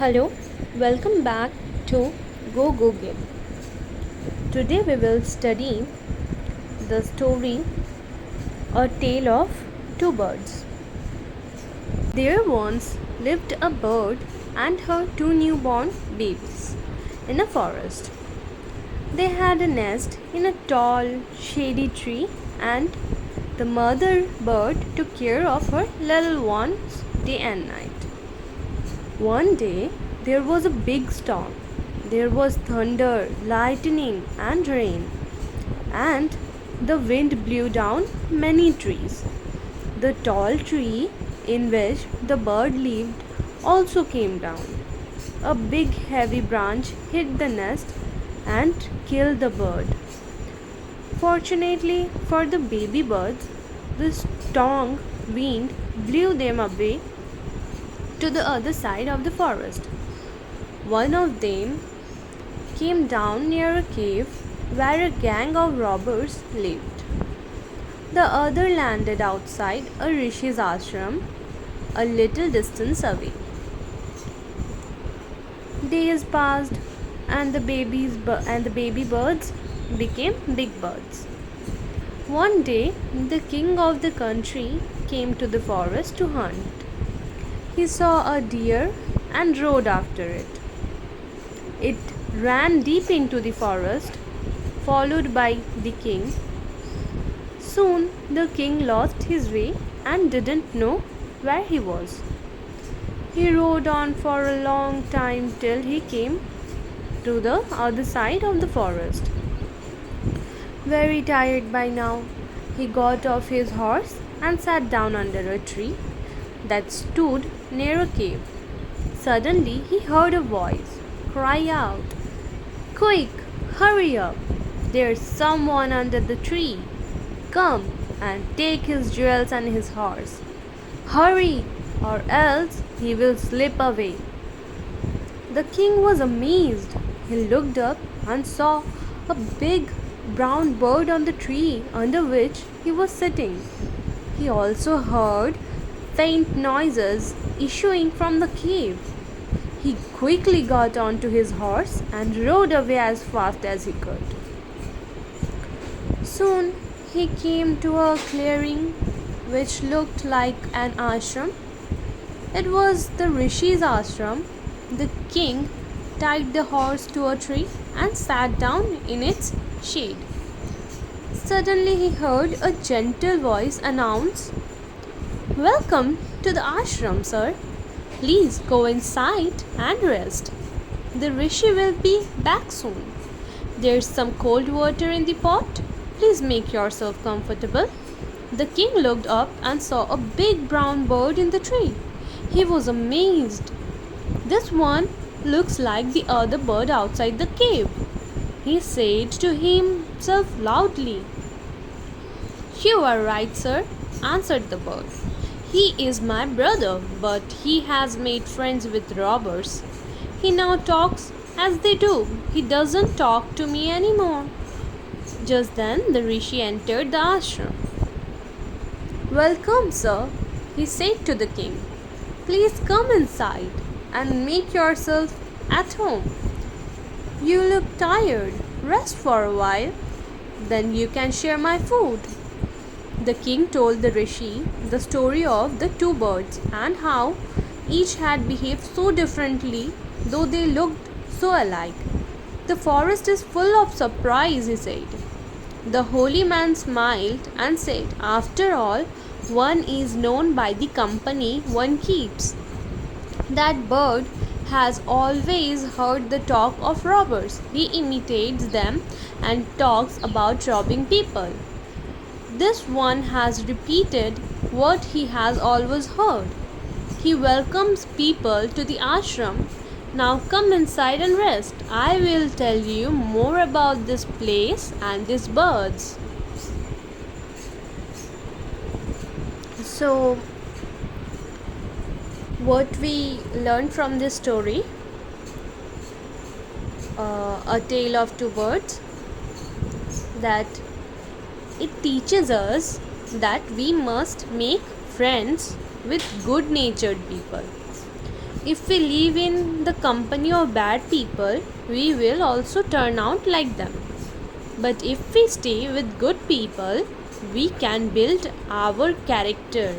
Hello, welcome back to Go-Gib. Today we will study the story A Tale of Two Birds. There once lived a bird and her two newborn babies in a forest. They had a nest in a tall, shady tree, and the mother bird took care of her little ones day and night. One day there was a big storm. There was thunder, lightning, and rain, and the wind blew down many trees. The tall tree in which the bird lived also came down. A big heavy branch hit the nest and killed the bird. Fortunately for the baby birds, the strong wind blew them away to the other side of the forest. One of them came down near a cave where a gang of robbers lived. The other landed outside a rishi's ashram a little distance away. Days passed and the baby birds became big birds. One day the king of the country came to the forest to hunt. He saw a deer and rode after it. It ran deep into the forest, followed by the king. Soon the king lost his way and didn't know where he was. He rode on for a long time till he came to the other side of the forest. Very tired by now, he got off his horse and sat down under a tree that stood near a cave. Suddenly he heard a voice cry out, "Quick, hurry up! There's someone under the tree. Come and take his jewels and his horse. Hurry, or else he will slip away." The king was amazed. He looked up and saw a big brown bird on the tree under which he was sitting. He also heard faint noises issuing from the cave. He quickly got onto his horse and rode away as fast as he could. Soon he came to a clearing which looked like an ashram. It was the rishi's ashram. The king tied the horse to a tree and sat down in its shade. Suddenly he heard a gentle voice announce, "Welcome to the ashram, sir. Please go inside and rest. The rishi will be back soon. There's some cold water in the pot. Please make yourself comfortable." The king looked up and saw a big brown bird in the tree. He was amazed. "This one looks like the other bird outside the cave," he said to himself loudly. "You are right, sir," answered the bird. "He is my brother, but he has made friends with robbers. He now talks as they do. He doesn't talk to me anymore." Just then the rishi entered the ashram. "Welcome, sir," he said to the king. "Please come inside and make yourself at home. You look tired. Rest for a while. Then you can share my food." The king told the rishi the story of the two birds and how each had behaved so differently, though they looked so alike. "The forest is full of surprise," he said. The holy man smiled and said, "After all, one is known by the company one keeps. That bird has always heard the talk of robbers. He imitates them and talks about robbing people. This one has repeated what he has always heard. He welcomes people to the ashram. Now come inside and rest. I will tell you more about this place and these birds." So, what we learned from this story, A Tale of Two Birds, that it teaches us that we must make friends with good natured people. If we live in the company of bad people, we will also turn out like them. But if we stay with good people, we can build our character.